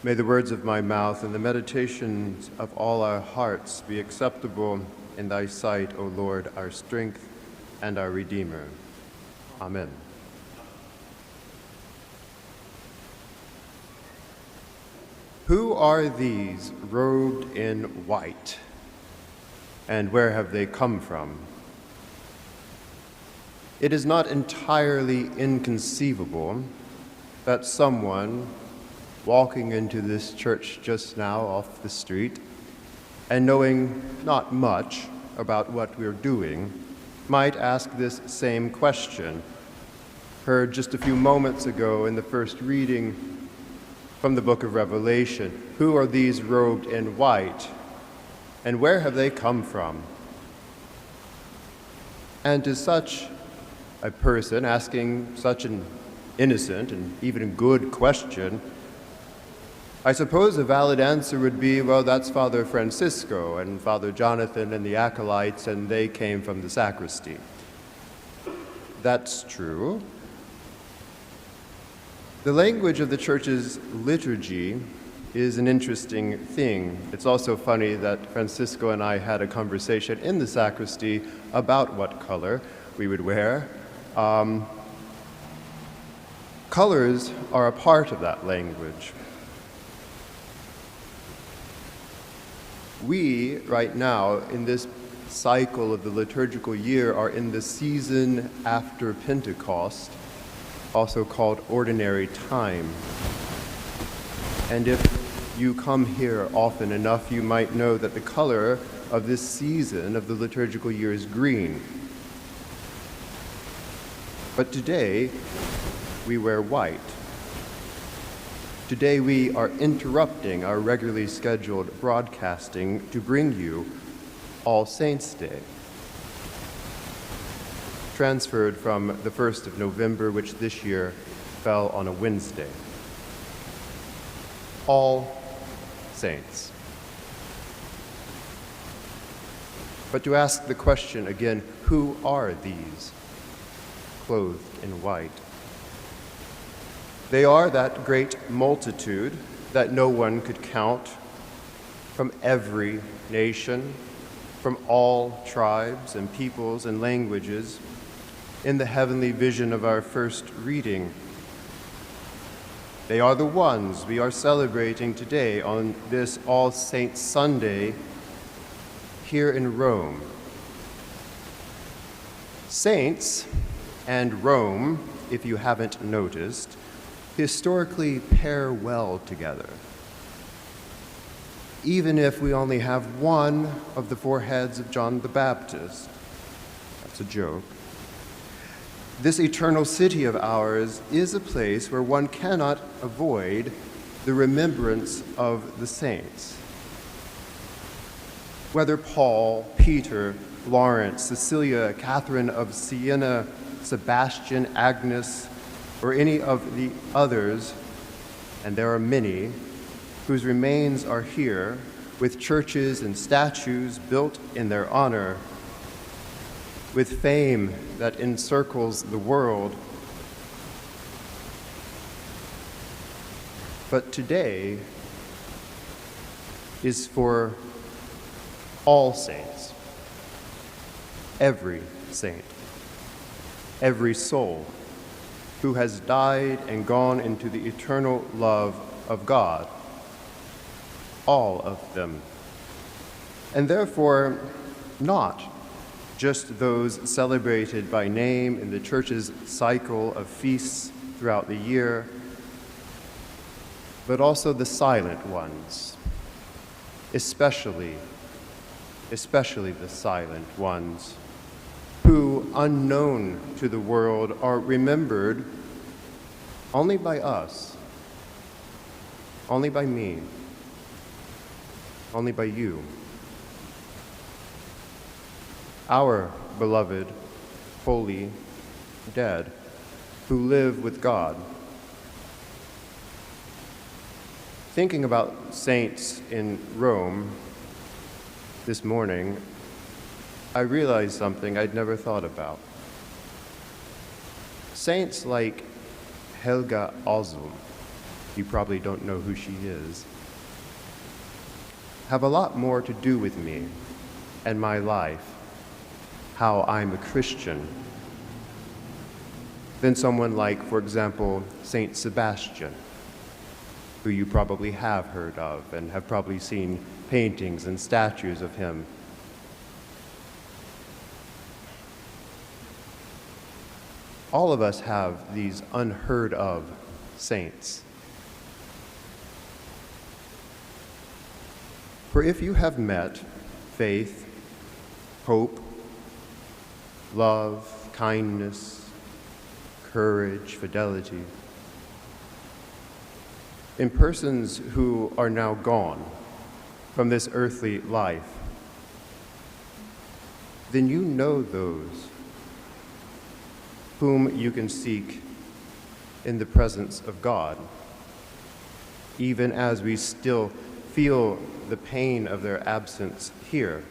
May the words of my mouth and the meditations of all our hearts be acceptable in thy sight, O Lord, our strength and our Redeemer. Amen. Who are these robed in white, and where have they come from? It is not entirely inconceivable that someone walking into this church just now off the street and knowing not much about what we're doing might ask this same question, heard just a few moments ago in the first reading from the book of Revelation. Who are these robed in white, and where have they come from? And to such a person asking such an innocent and even good question, I suppose a valid answer would be, well, that's Father Francisco and Father Johnathon and the acolytes, and they came from the sacristy. That's true. The language of the Church's liturgy is an interesting thing. It's also funny that Francisco and I had a conversation in the sacristy about what color we would wear. Colors are a part of that language. We, right now, in this cycle of the liturgical year, are in the season after Pentecost, also called ordinary time. And if you come here often enough, you might know that the color of this season of the liturgical year is green. But today, we wear white. Today, we are interrupting our regularly scheduled broadcasting to bring you All Saints' Day, transferred from the 1st of November, which this year fell on a Wednesday. All Saints. But to ask the question again, who are these clothed in white? They are that great multitude that no one could count, from every nation, from all tribes and peoples and languages, in the heavenly vision of our first reading. They are the ones we are celebrating today on this All Saints Sunday here in Rome. Saints and Rome, if you haven't noticed, historically pair well together. Even if we only have one of the four heads of John the Baptist. That's a joke. This eternal city of ours is a place where one cannot avoid the remembrance of the saints. Whether Paul, Peter, Lawrence, Cecilia, Catherine of Siena, Sebastian, Agnes, or any of the others, and there are many, whose remains are here with churches and statues built in their honor, with fame that encircles the world. But today is for all saints, every saint, every soul who has died and gone into the eternal love of God, all of them. And therefore, not just those celebrated by name in the Church's cycle of feasts throughout the year, but also the silent ones, especially the silent ones, who, unknown to the world, are remembered only by us, only by me, only by you. Our beloved, holy dead, who live with God. Thinking about saints in Rome this morning, I realized something I'd never thought about. Saints like Helga Ozum, you probably don't know who she is, have a lot more to do with me and my life, how I'm a Christian, than someone like, for example, Saint Sebastian, who you probably have heard of and have probably seen paintings and statues of him. All of us have these unheard of saints. For if you have met faith, hope, love, kindness, courage, fidelity, in persons who are now gone from this earthly life, then you know those whom you can seek in the presence of God, even as we still feel the pain of their absence here.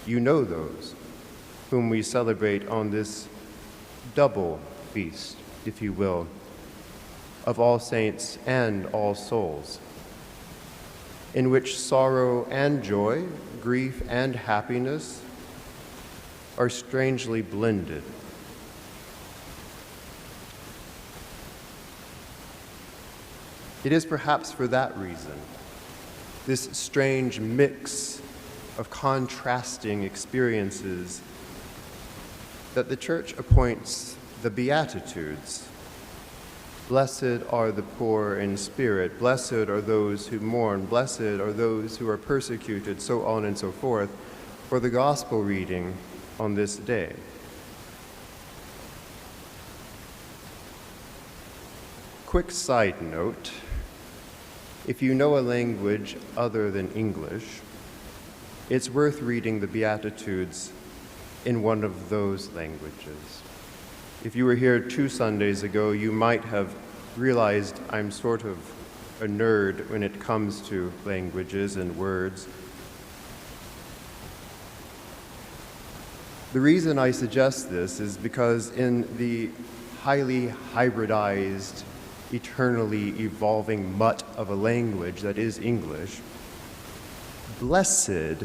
You know those whom we celebrate on this double feast, if you will, of All Saints and All Souls, in which sorrow and joy, grief and happiness are strangely blended. It is perhaps for that reason, this strange mix of contrasting experiences, that the Church appoints the Beatitudes. Blessed are the poor in spirit, blessed are those who mourn, blessed are those who are persecuted, so on and so forth, for the gospel reading on this day. Quick side note, if you know a language other than English, it's worth reading the Beatitudes in one of those languages. If you were here 2 Sundays ago, you might have realized I'm sort of a nerd when it comes to languages and words. The reason I suggest this is because in the highly hybridized, eternally evolving mutt of a language that is English, blessed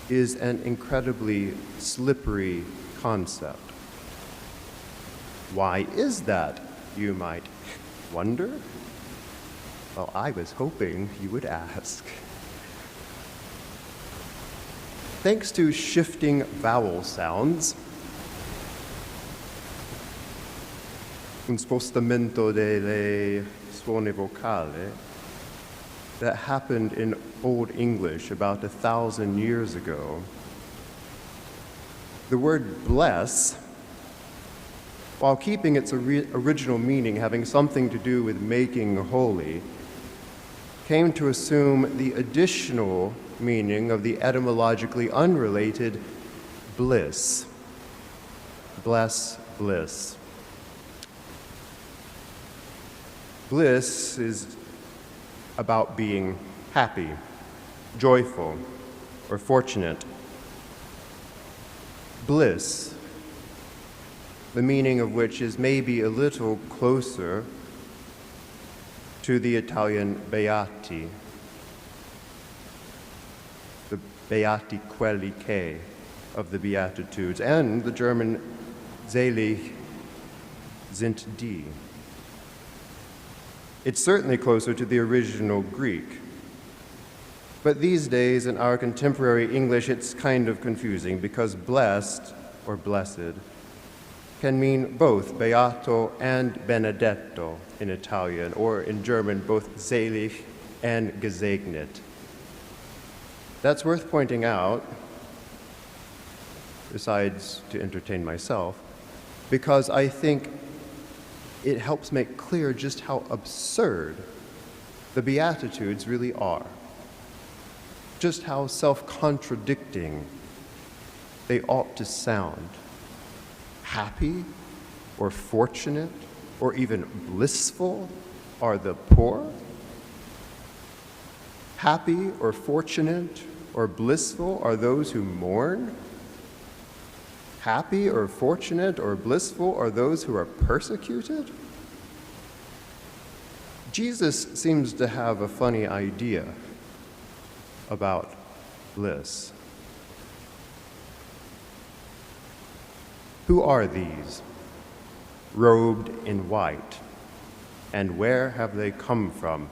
is an incredibly slippery concept. Why is that, you might wonder? Well, I was hoping you would ask. Thanks to shifting vowel sounds, un spostamento delle suoni vocali, that happened in Old English about 1,000 years ago, the word bless, while keeping its original meaning, having something to do with making holy, came to assume the additional meaning of the etymologically unrelated bliss. Bless, bliss. Bliss is about being happy, joyful, or fortunate. Bliss, the meaning of which is maybe a little closer to the Italian beati, the beati quelli che of the Beatitudes, and the German selig sind die. It's certainly closer to the original Greek. But these days, in our contemporary English, it's kind of confusing because blessed, or blessed, can mean both beato and benedetto in Italian, or in German, both selig and gesegnet. That's worth pointing out, besides to entertain myself, because I think it helps make clear just how absurd the Beatitudes really are, just how self-contradicting they ought to sound. Happy or fortunate or even blissful are the poor? Happy or fortunate or blissful are those who mourn? happy or fortunate or blissful are those who are persecuted? Jesus seems to have a funny idea about bliss. Who are these, robed in white, and where have they come from?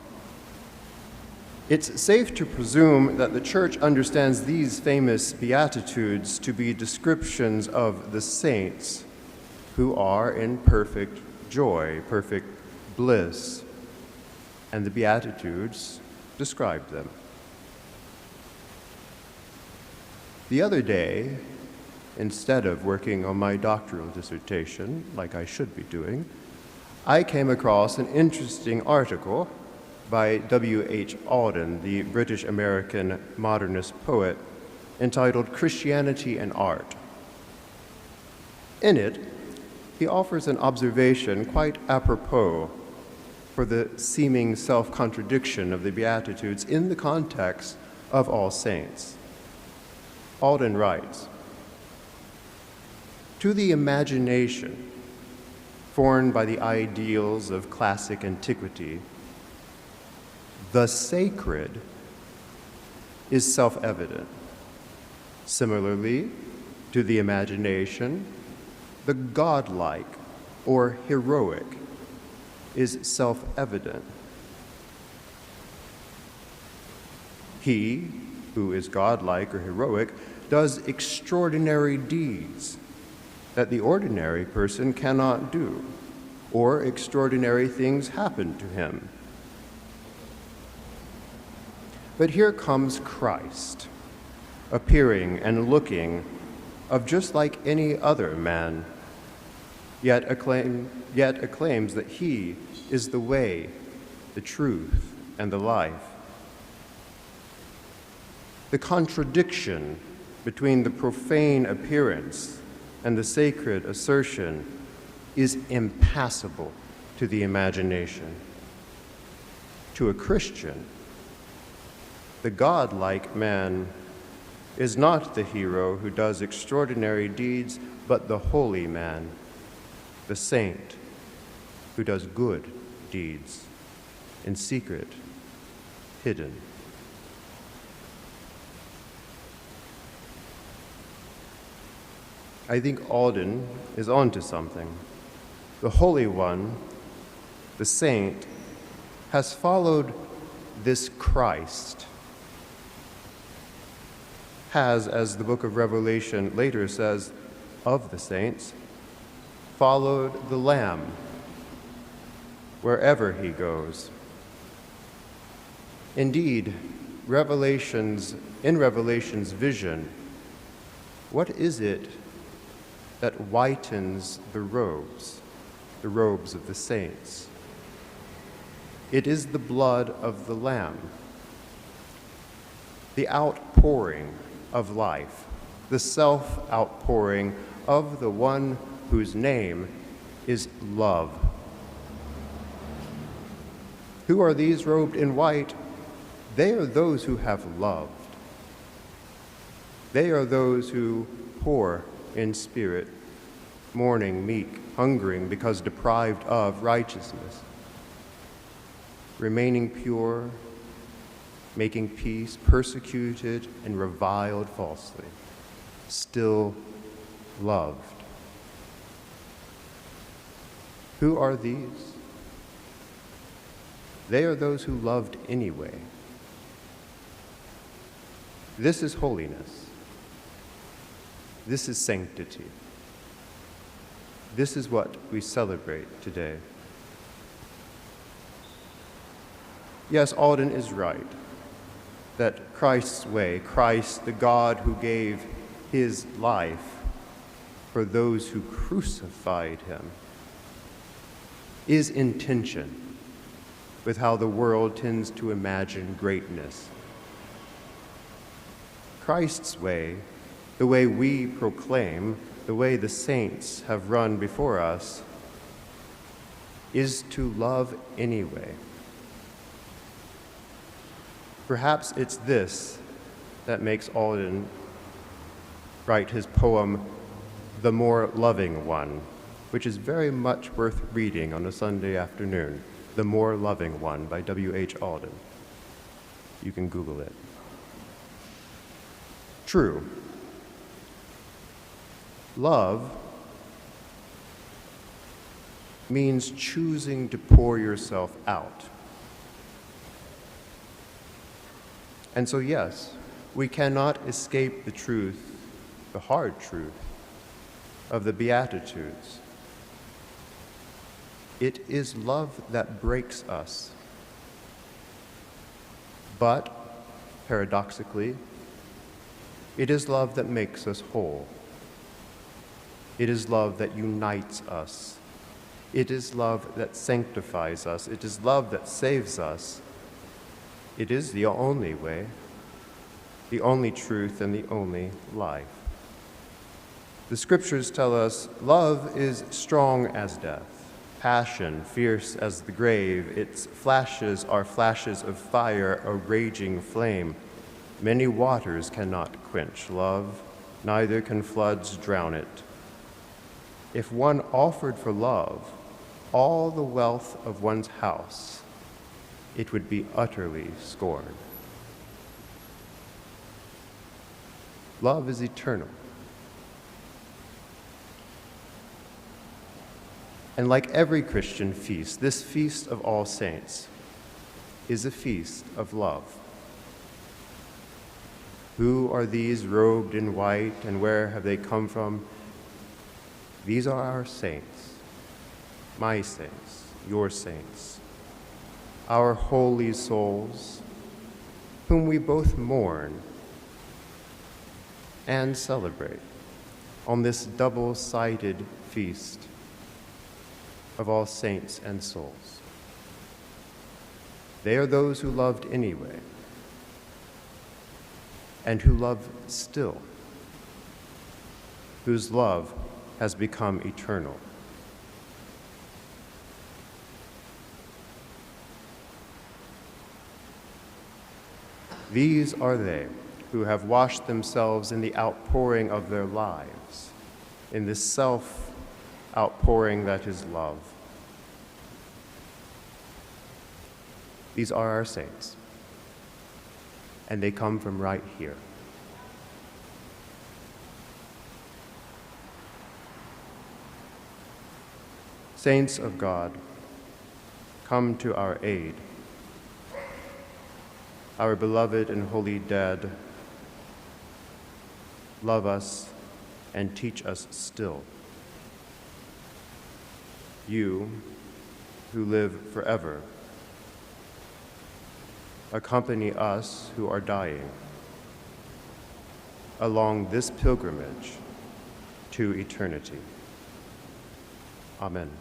It's safe to presume that the Church understands these famous Beatitudes to be descriptions of the saints who are in perfect joy, perfect bliss, and the Beatitudes describe them. The other day, instead of working on my doctoral dissertation, like I should be doing, I came across an interesting article by W.H. Auden, the British-American modernist poet, entitled Christianity and Art. In it, he offers an observation quite apropos for the seeming self-contradiction of the Beatitudes in the context of All Saints. Auden writes, "To the imagination, formed by the ideals of classic antiquity, the sacred is self-evident. Similarly, to the imagination, the godlike or heroic is self-evident. He who is godlike or heroic does extraordinary deeds that the ordinary person cannot do, or extraordinary things happen to him. But here comes Christ, appearing and looking of just like any other man, yet acclaims that he is the way, the truth, and the life. The contradiction between the profane appearance and the sacred assertion is impassable to the imagination. To a Christian, the godlike man is not the hero who does extraordinary deeds, but the holy man, the saint who does good deeds in secret, hidden. I think Auden is onto something. The Holy One, the saint, has followed this Christ, has, as the book of Revelation later says of the saints, followed the Lamb wherever he goes. Indeed, in Revelation's vision, what is it that whitens the robes of the saints? It is the blood of the Lamb, the outpouring of life, the self-outpouring of the one whose name is love. Who are these robed in white? They are those who have loved. They are those who poor in spirit, mourning, meek, hungering because deprived of righteousness, remaining pure, making peace, persecuted and reviled falsely, still loved. Who are these? They are those who loved anyway. This is holiness. This is sanctity. This is what we celebrate today. Yes, Auden is right that Christ's way, Christ, the God who gave his life for those who crucified him, is in tension with how the world tends to imagine greatness. Christ's way, the way we proclaim, the way the saints have run before us, is to love anyway. Perhaps it's this that makes Auden write his poem, The More Loving One, which is very much worth reading on a Sunday afternoon. The More Loving One by W.H. Auden. You can Google it. True. Love means choosing to pour yourself out. And so, yes, we cannot escape the truth, the hard truth, of the Beatitudes. It is love that breaks us. But, paradoxically, it is love that makes us whole. It is love that unites us. It is love that sanctifies us. It is love that saves us. It is the only way, the only truth, and the only life. The scriptures tell us love is strong as death, passion fierce as the grave. Its flashes are flashes of fire, a raging flame. Many waters cannot quench love, neither can floods drown it. If one offered for love all the wealth of one's house, it would be utterly scorned. Love is eternal. And like every Christian feast, this Feast of All Saints is a feast of love. Who are these robed in white, and where have they come from? These are our saints, my saints, your saints, our holy souls, whom we both mourn and celebrate on this double-sided feast of all saints and souls. They are those who loved anyway, and who love still, whose love has become eternal. These are they who have washed themselves in the outpouring of their lives, in this self-outpouring that is love. These are our saints, and they come from right here. Saints of God, come to our aid. Our beloved and holy dead, love us and teach us still. You, who live forever, accompany us who are dying along this pilgrimage to eternity. Amen.